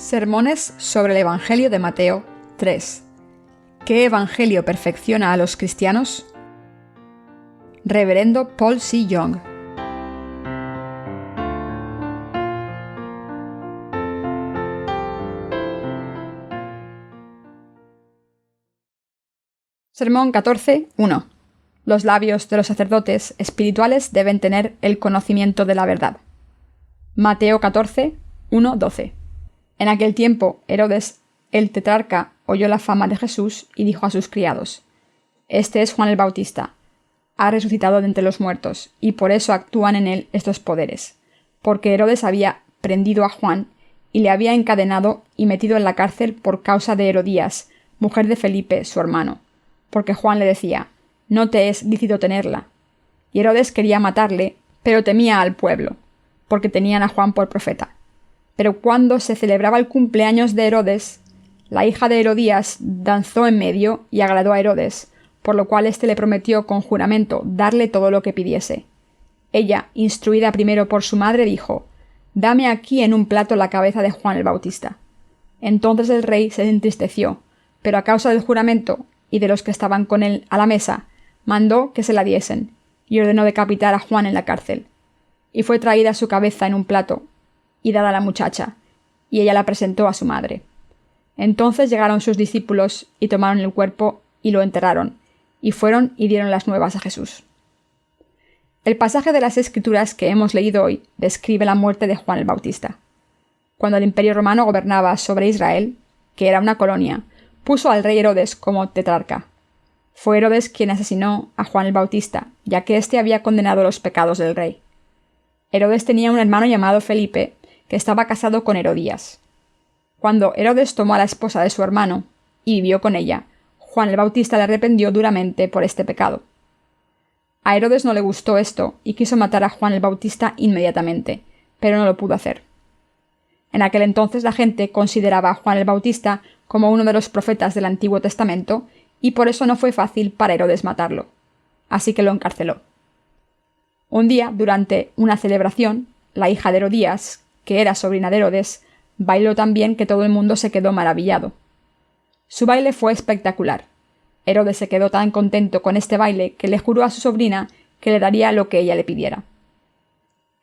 Sermones sobre el Evangelio de Mateo 3. ¿Qué evangelio perfecciona a los cristianos? Reverendo Paul C. Young. Sermón 14, 1. Los labios de los sacerdotes espirituales deben tener el conocimiento de la verdad. Mateo 14, 1, 12. En aquel tiempo, Herodes, el tetrarca, oyó la fama de Jesús y dijo a sus criados: Este es Juan el Bautista. Ha resucitado de entre los muertos, y por eso actúan en él estos poderes. Porque Herodes había prendido a Juan y le había encadenado y metido en la cárcel por causa de Herodías, mujer de Felipe, su hermano. Porque Juan le decía: No te es lícito tenerla. Y Herodes quería matarle, pero temía al pueblo, porque tenían a Juan por profeta. Pero cuando se celebraba el cumpleaños de Herodes, la hija de Herodías danzó en medio y agradó a Herodes, por lo cual éste le prometió con juramento darle todo lo que pidiese. Ella, instruida primero por su madre, dijo: Dame aquí en un plato la cabeza de Juan el Bautista. Entonces el rey se entristeció, pero a causa del juramento y de los que estaban con él a la mesa, mandó que se la diesen, y ordenó decapitar a Juan en la cárcel. Y fue traída su cabeza en un plato, y dada a la muchacha, y ella la presentó a su madre. Entonces llegaron sus discípulos, y tomaron el cuerpo, y lo enterraron, y fueron y dieron las nuevas a Jesús. El pasaje de las Escrituras que hemos leído hoy describe la muerte de Juan el Bautista. Cuando el Imperio Romano gobernaba sobre Israel, que era una colonia, puso al rey Herodes como tetrarca. Fue Herodes quien asesinó a Juan el Bautista, ya que éste había condenado los pecados del rey. Herodes tenía un hermano llamado Felipe, que estaba casado con Herodías. Cuando Herodes tomó a la esposa de su hermano y vivió con ella, Juan el Bautista le reprendió duramente por este pecado. A Herodes no le gustó esto y quiso matar a Juan el Bautista inmediatamente, pero no lo pudo hacer. En aquel entonces la gente consideraba a Juan el Bautista como uno de los profetas del Antiguo Testamento y por eso no fue fácil para Herodes matarlo. Así que lo encarceló. Un día, durante una celebración, la hija de Herodías, que era sobrina de Herodes, bailó tan bien que todo el mundo se quedó maravillado. Su baile fue espectacular. Herodes se quedó tan contento con este baile que le juró a su sobrina que le daría lo que ella le pidiera.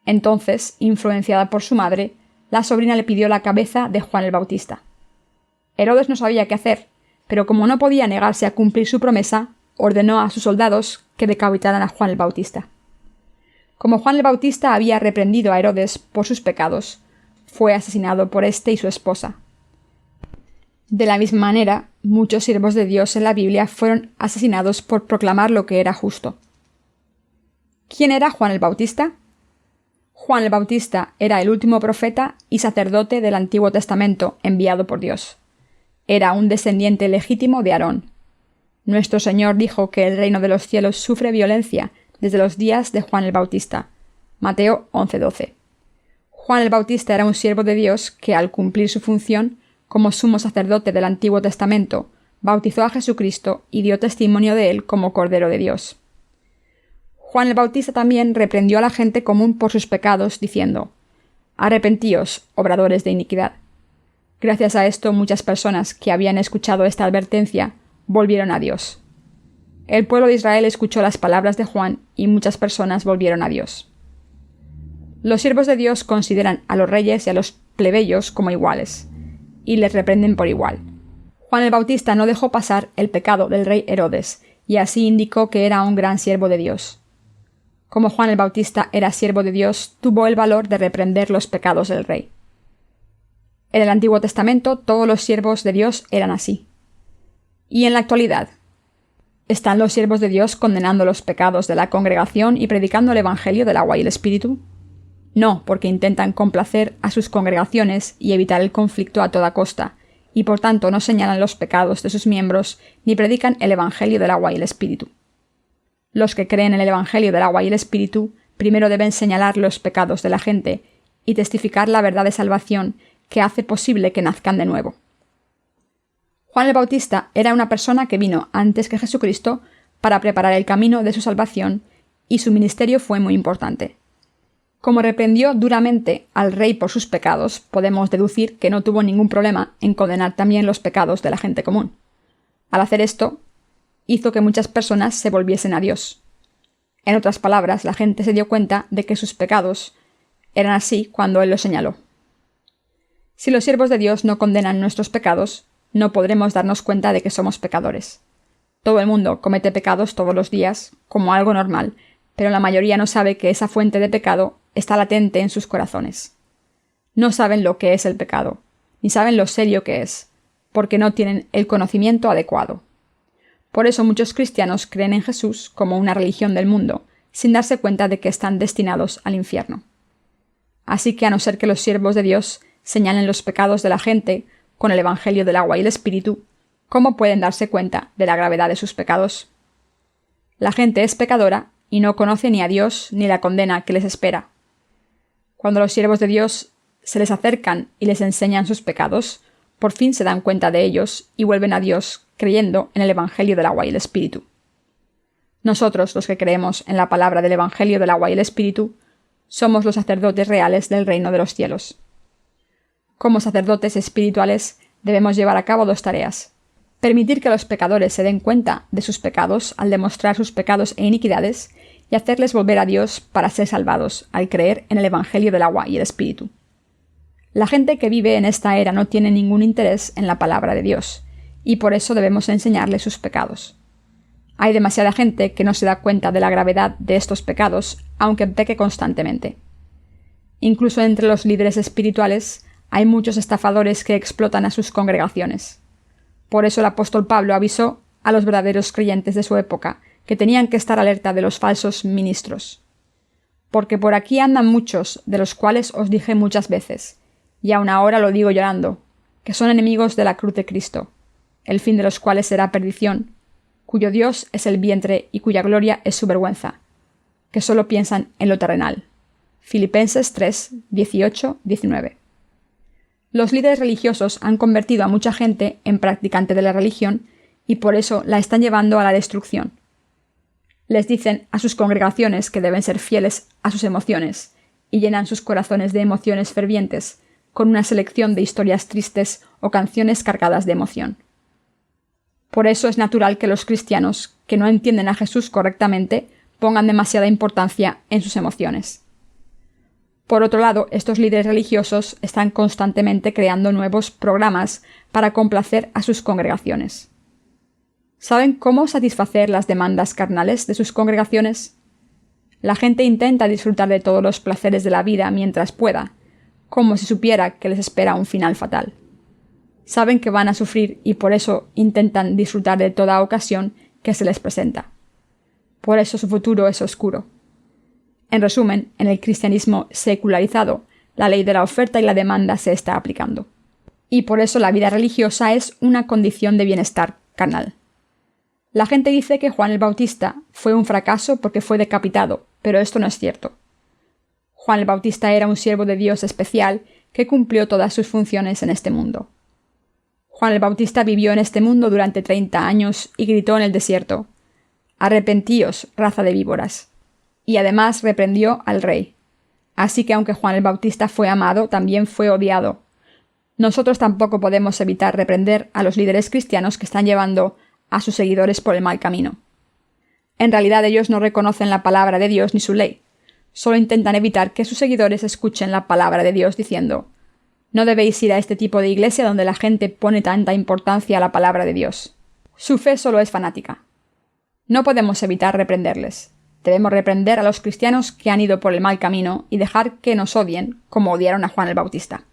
Entonces, influenciada por su madre, la sobrina le pidió la cabeza de Juan el Bautista. Herodes no sabía qué hacer, pero como no podía negarse a cumplir su promesa, ordenó a sus soldados que decapitaran a Juan el Bautista. Como Juan el Bautista había reprendido a Herodes por sus pecados, fue asesinado por éste y su esposa. De la misma manera, muchos siervos de Dios en la Biblia fueron asesinados por proclamar lo que era justo. ¿Quién era Juan el Bautista? Juan el Bautista era el último profeta y sacerdote del Antiguo Testamento enviado por Dios. Era un descendiente legítimo de Aarón. Nuestro Señor dijo que el reino de los cielos sufre violencia desde los días de Juan el Bautista. Mateo 11:12. Juan el Bautista era un siervo de Dios que, al cumplir su función como sumo sacerdote del Antiguo Testamento, bautizó a Jesucristo y dio testimonio de él como Cordero de Dios. Juan el Bautista también reprendió a la gente común por sus pecados, diciendo: Arrepentíos, obradores de iniquidad. Gracias a esto, muchas personas que habían escuchado esta advertencia volvieron a Dios. El pueblo de Israel escuchó las palabras de Juan y muchas personas volvieron a Dios. Los siervos de Dios consideran a los reyes y a los plebeyos como iguales, y les reprenden por igual. Juan el Bautista no dejó pasar el pecado del rey Herodes, y así indicó que era un gran siervo de Dios. Como Juan el Bautista era siervo de Dios, tuvo el valor de reprender los pecados del rey. En el Antiguo Testamento, todos los siervos de Dios eran así. Y en la actualidad, ¿están los siervos de Dios condenando los pecados de la congregación y predicando el Evangelio del agua y el Espíritu? No, porque intentan complacer a sus congregaciones y evitar el conflicto a toda costa, y por tanto no señalan los pecados de sus miembros ni predican el Evangelio del agua y el Espíritu. Los que creen en el Evangelio del agua y el Espíritu primero deben señalar los pecados de la gente y testificar la verdad de salvación que hace posible que nazcan de nuevo. Juan el Bautista era una persona que vino antes que Jesucristo para preparar el camino de su salvación y su ministerio fue muy importante. Como reprendió duramente al rey por sus pecados, podemos deducir que no tuvo ningún problema en condenar también los pecados de la gente común. Al hacer esto, hizo que muchas personas se volviesen a Dios. En otras palabras, la gente se dio cuenta de que sus pecados eran así cuando Él los señaló. Si los siervos de Dios no condenan nuestros pecados, no podremos darnos cuenta de que somos pecadores. Todo el mundo comete pecados todos los días, como algo normal, pero la mayoría no sabe que esa fuente de pecado está latente en sus corazones. No saben lo que es el pecado, ni saben lo serio que es, porque no tienen el conocimiento adecuado. Por eso muchos cristianos creen en Jesús como una religión del mundo, sin darse cuenta de que están destinados al infierno. Así que a no ser que los siervos de Dios señalen los pecados de la gente con el Evangelio del agua y el Espíritu, ¿cómo pueden darse cuenta de la gravedad de sus pecados? La gente es pecadora y no conoce ni a Dios ni la condena que les espera. Cuando los siervos de Dios se les acercan y les enseñan sus pecados, por fin se dan cuenta de ellos y vuelven a Dios creyendo en el Evangelio del agua y el Espíritu. Nosotros, los que creemos en la palabra del Evangelio del agua y el Espíritu, somos los sacerdotes reales del reino de los cielos. Como sacerdotes espirituales, debemos llevar a cabo dos tareas: permitir que los pecadores se den cuenta de sus pecados al demostrar sus pecados e iniquidades, y hacerles volver a Dios para ser salvados al creer en el Evangelio del agua y el Espíritu. La gente que vive en esta era no tiene ningún interés en la palabra de Dios, y por eso debemos enseñarles sus pecados. Hay demasiada gente que no se da cuenta de la gravedad de estos pecados, aunque peque constantemente. Incluso entre los líderes espirituales hay muchos estafadores que explotan a sus congregaciones. Por eso el apóstol Pablo avisó a los verdaderos creyentes de su época que tenían que estar alerta de los falsos ministros. Porque por aquí andan muchos, de los cuales os dije muchas veces, y aun ahora lo digo llorando, que son enemigos de la cruz de Cristo, el fin de los cuales será perdición, cuyo Dios es el vientre y cuya gloria es su vergüenza, que solo piensan en lo terrenal. Filipenses 3, 18, 19. Los líderes religiosos han convertido a mucha gente en practicante de la religión y por eso la están llevando a la destrucción. Les dicen a sus congregaciones que deben ser fieles a sus emociones y llenan sus corazones de emociones fervientes con una selección de historias tristes o canciones cargadas de emoción. Por eso es natural que los cristianos que no entienden a Jesús correctamente pongan demasiada importancia en sus emociones. Por otro lado, estos líderes religiosos están constantemente creando nuevos programas para complacer a sus congregaciones. ¿Saben cómo satisfacer las demandas carnales de sus congregaciones? La gente intenta disfrutar de todos los placeres de la vida mientras pueda, como si supiera que les espera un final fatal. Saben que van a sufrir y por eso intentan disfrutar de toda ocasión que se les presenta. Por eso su futuro es oscuro. En resumen, en el cristianismo secularizado, la ley de la oferta y la demanda se está aplicando. Y por eso la vida religiosa es una condición de bienestar carnal. La gente dice que Juan el Bautista fue un fracaso porque fue decapitado, pero esto no es cierto. Juan el Bautista era un siervo de Dios especial que cumplió todas sus funciones en este mundo. Juan el Bautista vivió en este mundo durante 30 años y gritó en el desierto: «Arrepentíos, raza de víboras». Y además reprendió al rey. Así que aunque Juan el Bautista fue amado, también fue odiado. Nosotros tampoco podemos evitar reprender a los líderes cristianos que están llevando a sus seguidores por el mal camino. En realidad ellos no reconocen la palabra de Dios ni su ley. Solo intentan evitar que sus seguidores escuchen la palabra de Dios diciendo: «No debéis ir a este tipo de iglesia donde la gente pone tanta importancia a la palabra de Dios». Su fe solo es fanática. No podemos evitar reprenderles. Debemos reprender a los cristianos que han ido por el mal camino y dejar que nos odien como odiaron a Juan el Bautista.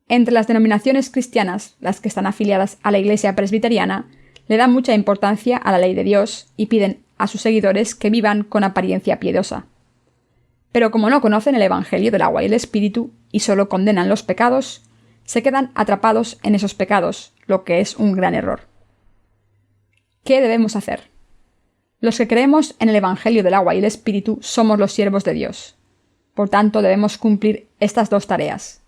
Entre las denominaciones cristianas, las que están afiliadas a la Iglesia presbiteriana, le dan mucha importancia a la ley de Dios y piden a sus seguidores que vivan con apariencia piedosa. Pero como no conocen el Evangelio del agua y el Espíritu y solo condenan los pecados, se quedan atrapados en esos pecados, lo que es un gran error. ¿Qué debemos hacer? Los que creemos en el Evangelio del agua y el Espíritu somos los siervos de Dios. Por tanto, debemos cumplir estas dos tareas: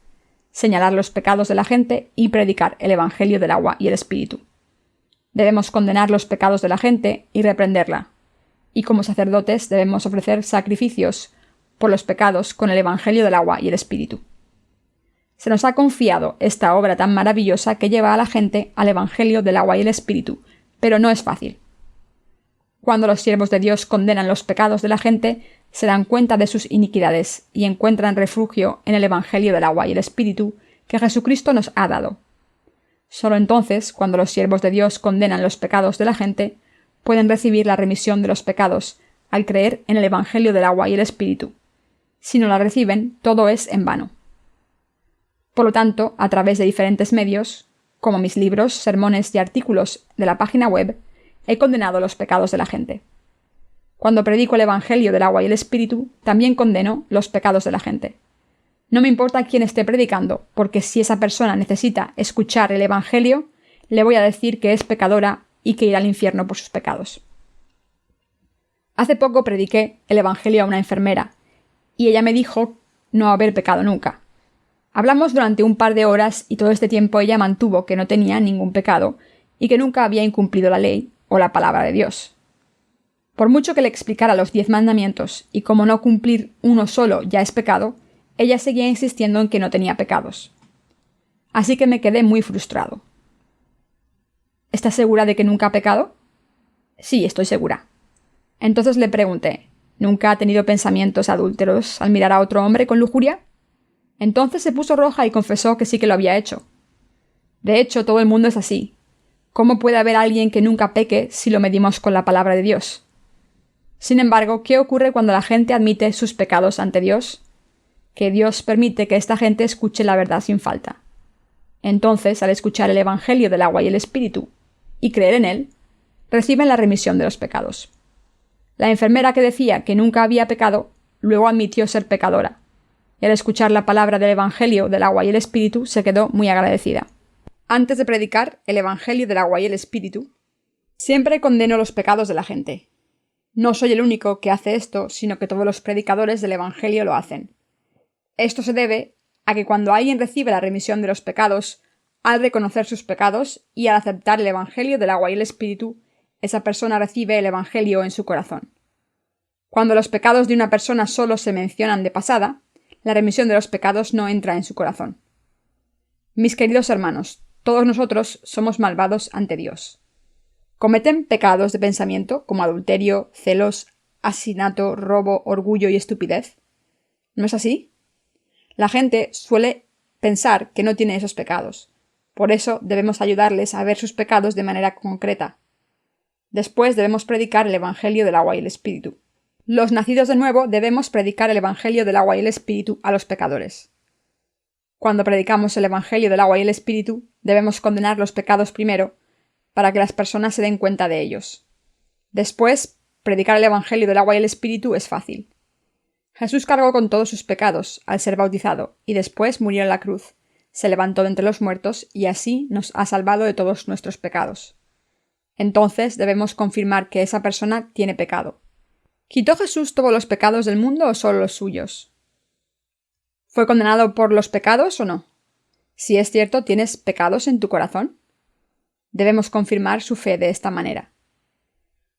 señalar los pecados de la gente y predicar el Evangelio del agua y el Espíritu. Debemos condenar los pecados de la gente y reprenderla. Y como sacerdotes debemos ofrecer sacrificios por los pecados con el Evangelio del agua y el Espíritu. Se nos ha confiado esta obra tan maravillosa que lleva a la gente al Evangelio del agua y el Espíritu, pero no es fácil. Cuando los siervos de Dios condenan los pecados de la gente, se dan cuenta de sus iniquidades y encuentran refugio en el Evangelio del agua y el Espíritu que Jesucristo nos ha dado. Solo entonces, cuando los siervos de Dios condenan los pecados de la gente, pueden recibir la remisión de los pecados al creer en el Evangelio del agua y el Espíritu. Si no la reciben, todo es en vano. Por lo tanto, a través de diferentes medios, como mis libros, sermones y artículos de la página web, he condenado los pecados de la gente. Cuando predico el Evangelio del agua y el Espíritu, también condeno los pecados de la gente. No me importa quién esté predicando, porque si esa persona necesita escuchar el Evangelio, le voy a decir que es pecadora y que irá al infierno por sus pecados. Hace poco prediqué el Evangelio a una enfermera, y ella me dijo no haber pecado nunca. Hablamos durante un par de horas y todo este tiempo ella mantuvo que no tenía ningún pecado y que nunca había incumplido la ley o la palabra de Dios. Por mucho que le explicara los 10 mandamientos y cómo no cumplir uno solo ya es pecado, ella seguía insistiendo en que no tenía pecados. Así que me quedé muy frustrado. ¿Estás segura de que nunca ha pecado? Sí, estoy segura. Entonces le pregunté, ¿nunca ha tenido pensamientos adúlteros al mirar a otro hombre con lujuria? Entonces se puso roja y confesó que sí que lo había hecho. De hecho, todo el mundo es así. ¿Cómo puede haber alguien que nunca peque si lo medimos con la palabra de Dios? Sin embargo, ¿qué ocurre cuando la gente admite sus pecados ante Dios? Que Dios permite que esta gente escuche la verdad sin falta. Entonces, al escuchar el Evangelio del agua y el Espíritu y creer en él, reciben la remisión de los pecados. La enfermera que decía que nunca había pecado, luego admitió ser pecadora, y al escuchar la palabra del Evangelio del agua y el Espíritu se quedó muy agradecida. Antes de predicar el Evangelio del agua y el Espíritu, siempre condeno los pecados de la gente. No soy el único que hace esto, sino que todos los predicadores del Evangelio lo hacen. Esto se debe a que cuando alguien recibe la remisión de los pecados, al reconocer sus pecados y al aceptar el Evangelio del agua y el Espíritu, esa persona recibe el Evangelio en su corazón. Cuando los pecados de una persona solo se mencionan de pasada, la remisión de los pecados no entra en su corazón. Mis queridos hermanos, todos nosotros somos malvados ante Dios. Cometen pecados de pensamiento como adulterio, celos, asesinato, robo, orgullo y estupidez. ¿No es así? La gente suele pensar que no tiene esos pecados. Por eso debemos ayudarles a ver sus pecados de manera concreta. Después debemos predicar el Evangelio del agua y el Espíritu. Los nacidos de nuevo debemos predicar el Evangelio del agua y el Espíritu a los pecadores. Cuando predicamos el Evangelio del agua y el Espíritu, debemos condenar los pecados primero, para que las personas se den cuenta de ellos. Después, predicar el Evangelio del agua y el Espíritu es fácil. Jesús cargó con todos sus pecados al ser bautizado y después murió en la cruz, se levantó de entre los muertos y así nos ha salvado de todos nuestros pecados. Entonces debemos confirmar que esa persona tiene pecado. ¿Quitó Jesús todos los pecados del mundo o solo los suyos? ¿Fue condenado por los pecados o no? Si es cierto, ¿tienes pecados en tu corazón? Debemos confirmar su fe de esta manera.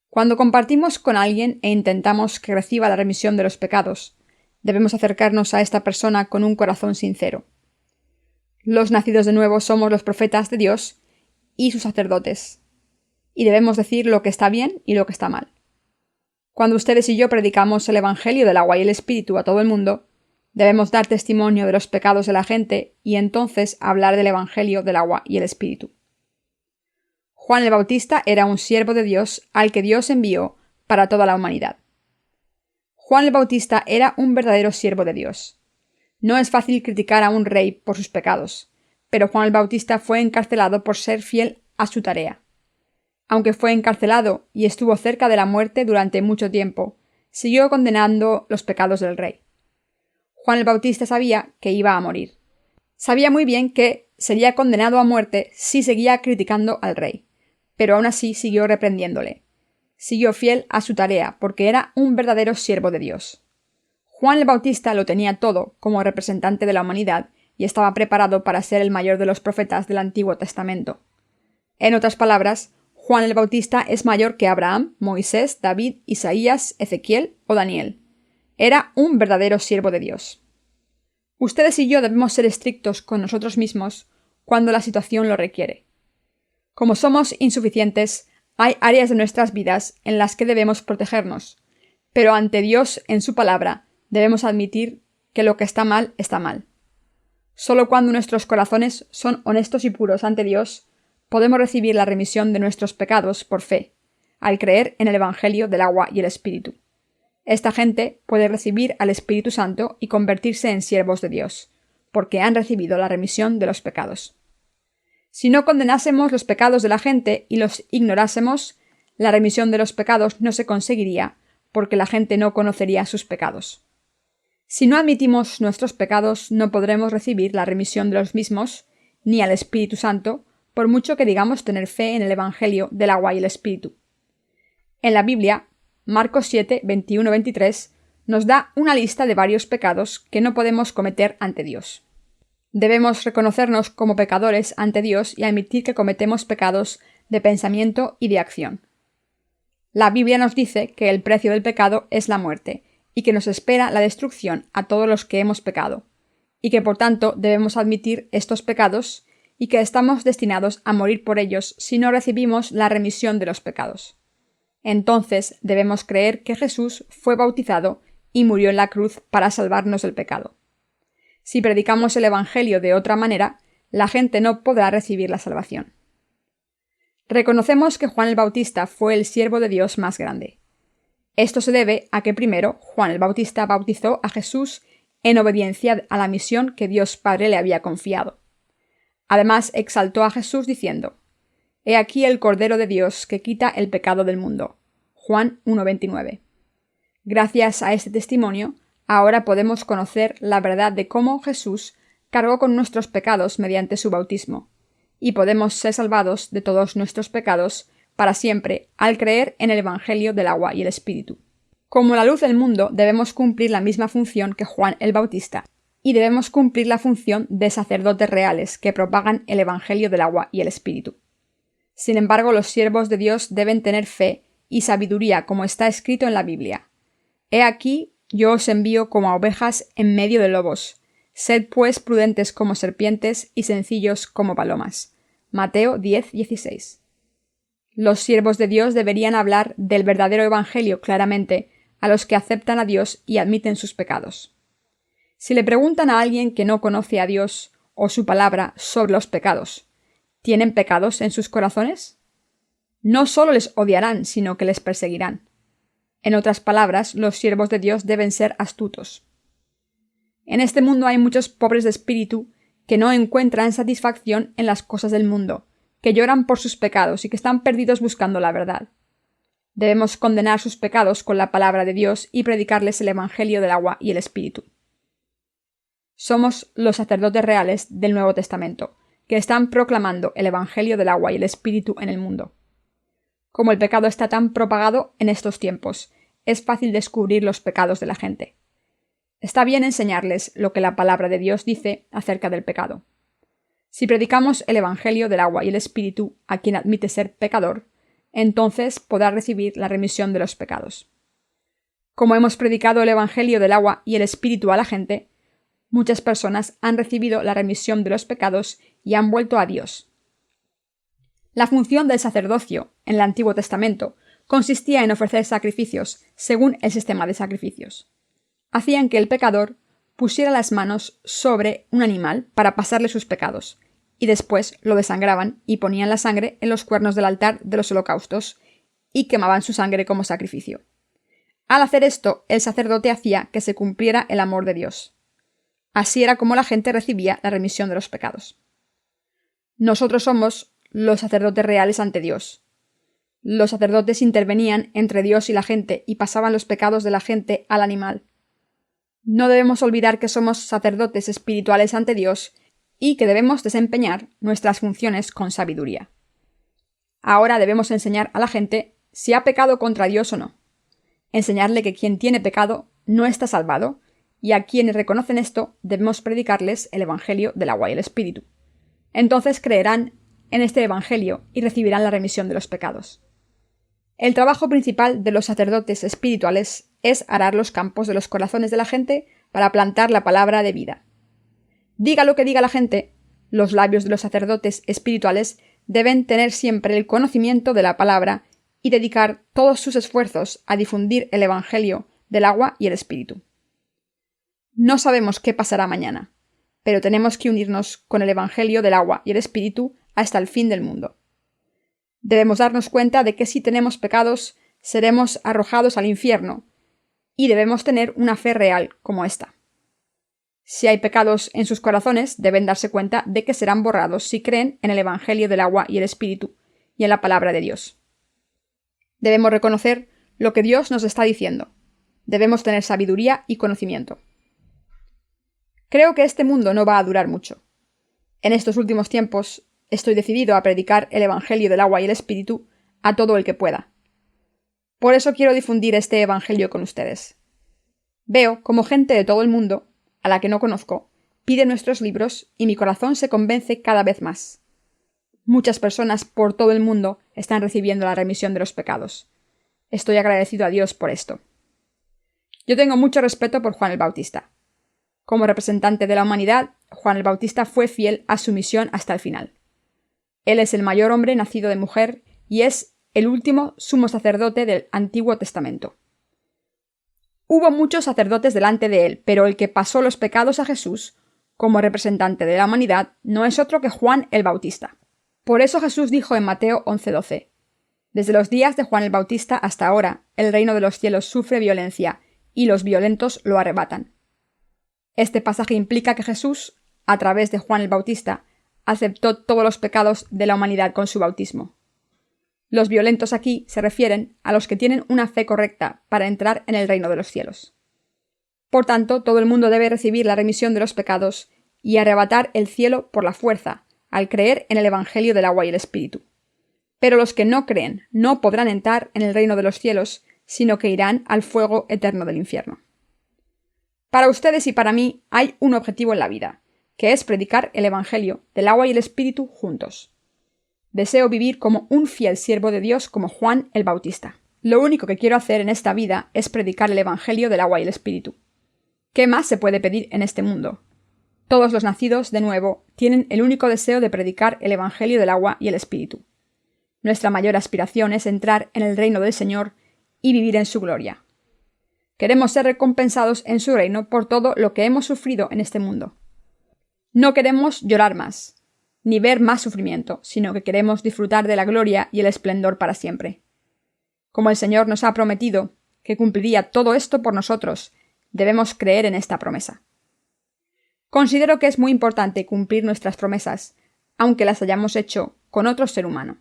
Cuando compartimos con alguien e intentamos que reciba la remisión de los pecados, debemos acercarnos a esta persona con un corazón sincero. Los nacidos de nuevo somos los profetas de Dios y sus sacerdotes, y debemos decir lo que está bien y lo que está mal. Cuando ustedes y yo predicamos el Evangelio del agua y el Espíritu a todo el mundo, debemos dar testimonio de los pecados de la gente y entonces hablar del Evangelio del agua y el Espíritu. Juan el Bautista era un siervo de Dios al que Dios envió para toda la humanidad. Juan el Bautista era un verdadero siervo de Dios. No es fácil criticar a un rey por sus pecados, pero Juan el Bautista fue encarcelado por ser fiel a su tarea. Aunque fue encarcelado y estuvo cerca de la muerte durante mucho tiempo, siguió condenando los pecados del rey. Juan el Bautista sabía que iba a morir. Sabía muy bien que sería condenado a muerte si seguía criticando al rey, pero aún así siguió reprendiéndole. Siguió fiel a su tarea porque era un verdadero siervo de Dios. Juan el Bautista lo tenía todo como representante de la humanidad y estaba preparado para ser el mayor de los profetas del Antiguo Testamento. En otras palabras, Juan el Bautista es mayor que Abraham, Moisés, David, Isaías, Ezequiel o Daniel. Era un verdadero siervo de Dios. Ustedes y yo debemos ser estrictos con nosotros mismos cuando la situación lo requiere. Como somos insuficientes, hay áreas de nuestras vidas en las que debemos protegernos, pero ante Dios, en su palabra, debemos admitir que lo que está mal está mal. Solo cuando nuestros corazones son honestos y puros ante Dios, podemos recibir la remisión de nuestros pecados por fe, al creer en el Evangelio del agua y el Espíritu. Esta gente puede recibir al Espíritu Santo y convertirse en siervos de Dios, porque han recibido la remisión de los pecados. Si no condenásemos los pecados de la gente y los ignorásemos, la remisión de los pecados no se conseguiría, porque la gente no conocería sus pecados. Si no admitimos nuestros pecados, no podremos recibir la remisión de los mismos, ni al Espíritu Santo, por mucho que digamos tener fe en el Evangelio del agua y el Espíritu. En la Biblia, Marcos 7, 21-23, nos da una lista de varios pecados que no podemos cometer ante Dios. Debemos reconocernos como pecadores ante Dios y admitir que cometemos pecados de pensamiento y de acción. La Biblia nos dice que el precio del pecado es la muerte, y que nos espera la destrucción a todos los que hemos pecado, y que por tanto debemos admitir estos pecados y que estamos destinados a morir por ellos si no recibimos la remisión de los pecados. Entonces debemos creer que Jesús fue bautizado y murió en la cruz para salvarnos del pecado. Si predicamos el Evangelio de otra manera, la gente no podrá recibir la salvación. Reconocemos que Juan el Bautista fue el siervo de Dios más grande. Esto se debe a que primero Juan el Bautista bautizó a Jesús en obediencia a la misión que Dios Padre le había confiado. Además, exaltó a Jesús diciendo: «He aquí el Cordero de Dios que quita el pecado del mundo». Juan 1:29. Gracias a este testimonio, ahora podemos conocer la verdad de cómo Jesús cargó con nuestros pecados mediante su bautismo, y podemos ser salvados de todos nuestros pecados para siempre al creer en el Evangelio del agua y el Espíritu. Como la luz del mundo, debemos cumplir la misma función que Juan el Bautista, y debemos cumplir la función de sacerdotes reales que propagan el Evangelio del agua y el Espíritu. Sin embargo, los siervos de Dios deben tener fe y sabiduría, como está escrito en la Biblia. «He aquí, yo os envío como a ovejas en medio de lobos. Sed pues prudentes como serpientes y sencillos como palomas». Mateo 10:16. Los siervos de Dios deberían hablar del verdadero Evangelio claramente a los que aceptan a Dios y admiten sus pecados. Si le preguntan a alguien que no conoce a Dios o su palabra sobre los pecados, ¿tienen pecados en sus corazones? No solo les odiarán, sino que les perseguirán. En otras palabras, los siervos de Dios deben ser astutos. En este mundo hay muchos pobres de espíritu que no encuentran satisfacción en las cosas del mundo, que lloran por sus pecados y que están perdidos buscando la verdad. Debemos condenar sus pecados con la palabra de Dios y predicarles el Evangelio del agua y el Espíritu. Somos los sacerdotes reales del Nuevo Testamento, que están proclamando el Evangelio del agua y el Espíritu en el mundo. Como el pecado está tan propagado en estos tiempos, es fácil descubrir los pecados de la gente. Está bien enseñarles lo que la palabra de Dios dice acerca del pecado. Si predicamos el Evangelio del agua y el Espíritu a quien admite ser pecador, entonces podrá recibir la remisión de los pecados. Como hemos predicado el Evangelio del agua y el Espíritu a la gente, muchas personas han recibido la remisión de los pecados y han vuelto a Dios. La función del sacerdocio en el Antiguo Testamento consistía en ofrecer sacrificios según el sistema de sacrificios. Hacían que el pecador pusiera las manos sobre un animal para pasarle sus pecados, y después lo desangraban y ponían la sangre en los cuernos del altar de los holocaustos y quemaban su sangre como sacrificio. Al hacer esto, el sacerdote hacía que se cumpliera el amor de Dios. Así era como la gente recibía la remisión de los pecados. Nosotros somos los sacerdotes reales ante Dios. Los sacerdotes intervenían entre Dios y la gente y pasaban los pecados de la gente al animal. No debemos olvidar que somos sacerdotes espirituales ante Dios y que debemos desempeñar nuestras funciones con sabiduría. Ahora debemos enseñar a la gente si ha pecado contra Dios o no. Enseñarle que quien tiene pecado no está salvado, y a quienes reconocen esto debemos predicarles el Evangelio del agua y el Espíritu. Entonces creerán en este Evangelio y recibirán la remisión de los pecados. El trabajo principal de los sacerdotes espirituales es arar los campos de los corazones de la gente para plantar la palabra de vida. Diga lo que diga la gente, los labios de los sacerdotes espirituales deben tener siempre el conocimiento de la palabra y dedicar todos sus esfuerzos a difundir el Evangelio del agua y el Espíritu. No sabemos qué pasará mañana, pero tenemos que unirnos con el Evangelio del agua y el Espíritu hasta el fin del mundo. Debemos darnos cuenta de que si tenemos pecados, seremos arrojados al infierno, y debemos tener una fe real como esta. Si hay pecados en sus corazones, deben darse cuenta de que serán borrados si creen en el Evangelio del agua y el Espíritu, y en la palabra de Dios. Debemos reconocer lo que Dios nos está diciendo. Debemos tener sabiduría y conocimiento. Creo que este mundo no va a durar mucho. En estos últimos tiempos estoy decidido a predicar el Evangelio del agua y el Espíritu a todo el que pueda. Por eso quiero difundir este Evangelio con ustedes. Veo como gente de todo el mundo, a la que no conozco, pide nuestros libros y mi corazón se convence cada vez más. Muchas personas por todo el mundo están recibiendo la remisión de los pecados. Estoy agradecido a Dios por esto. Yo tengo mucho respeto por Juan el Bautista. Como representante de la humanidad, Juan el Bautista fue fiel a su misión hasta el final. Él es el mayor hombre nacido de mujer y es el último sumo sacerdote del Antiguo Testamento. Hubo muchos sacerdotes delante de él, pero el que pasó los pecados a Jesús, como representante de la humanidad, no es otro que Juan el Bautista. Por eso Jesús dijo en Mateo 11:12: Desde los días de Juan el Bautista hasta ahora, el reino de los cielos sufre violencia, y los violentos lo arrebatan. Este pasaje implica que Jesús, a través de Juan el Bautista, aceptó todos los pecados de la humanidad con su bautismo. Los violentos aquí se refieren a los que tienen una fe correcta para entrar en el reino de los cielos. Por tanto, todo el mundo debe recibir la remisión de los pecados y arrebatar el cielo por la fuerza, al creer en el Evangelio del agua y el Espíritu. Pero los que no creen no podrán entrar en el reino de los cielos, sino que irán al fuego eterno del infierno. Para ustedes y para mí hay un objetivo en la vida, que es predicar el Evangelio del agua y el Espíritu juntos. Deseo vivir como un fiel siervo de Dios como Juan el Bautista. Lo único que quiero hacer en esta vida es predicar el Evangelio del agua y el Espíritu. ¿Qué más se puede pedir en este mundo? Todos los nacidos de nuevo tienen el único deseo de predicar el Evangelio del agua y el Espíritu. Nuestra mayor aspiración es entrar en el reino del Señor y vivir en su gloria. Queremos ser recompensados en su reino por todo lo que hemos sufrido en este mundo. No queremos llorar más, ni ver más sufrimiento, sino que queremos disfrutar de la gloria y el esplendor para siempre. Como el Señor nos ha prometido que cumpliría todo esto por nosotros, debemos creer en esta promesa. Considero que es muy importante cumplir nuestras promesas, aunque las hayamos hecho con otro ser humano.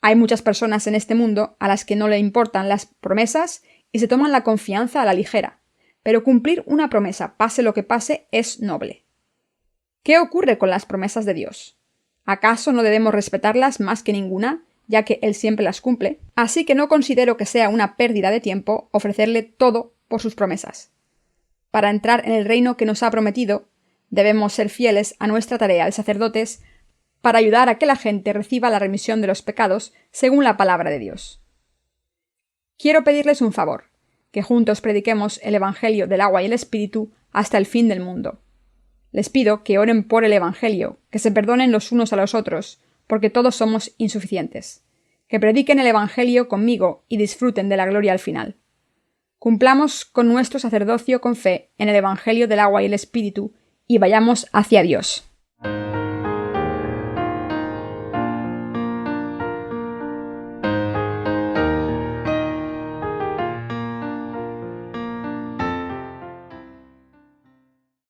Hay muchas personas en este mundo a las que no le importan las promesas y se toman la confianza a la ligera, pero cumplir una promesa, pase lo que pase, es noble. ¿Qué ocurre con las promesas de Dios? ¿Acaso no debemos respetarlas más que ninguna, ya que Él siempre las cumple? Así que no considero que sea una pérdida de tiempo ofrecerle todo por sus promesas. Para entrar en el reino que nos ha prometido, debemos ser fieles a nuestra tarea de sacerdotes para ayudar a que la gente reciba la remisión de los pecados según la palabra de Dios. Quiero pedirles un favor, que juntos prediquemos el Evangelio del agua y el Espíritu hasta el fin del mundo. Les pido que oren por el Evangelio, que se perdonen los unos a los otros, porque todos somos insuficientes, que prediquen el Evangelio conmigo y disfruten de la gloria al final. Cumplamos con nuestro sacerdocio con fe en el Evangelio del agua y el Espíritu y vayamos hacia Dios.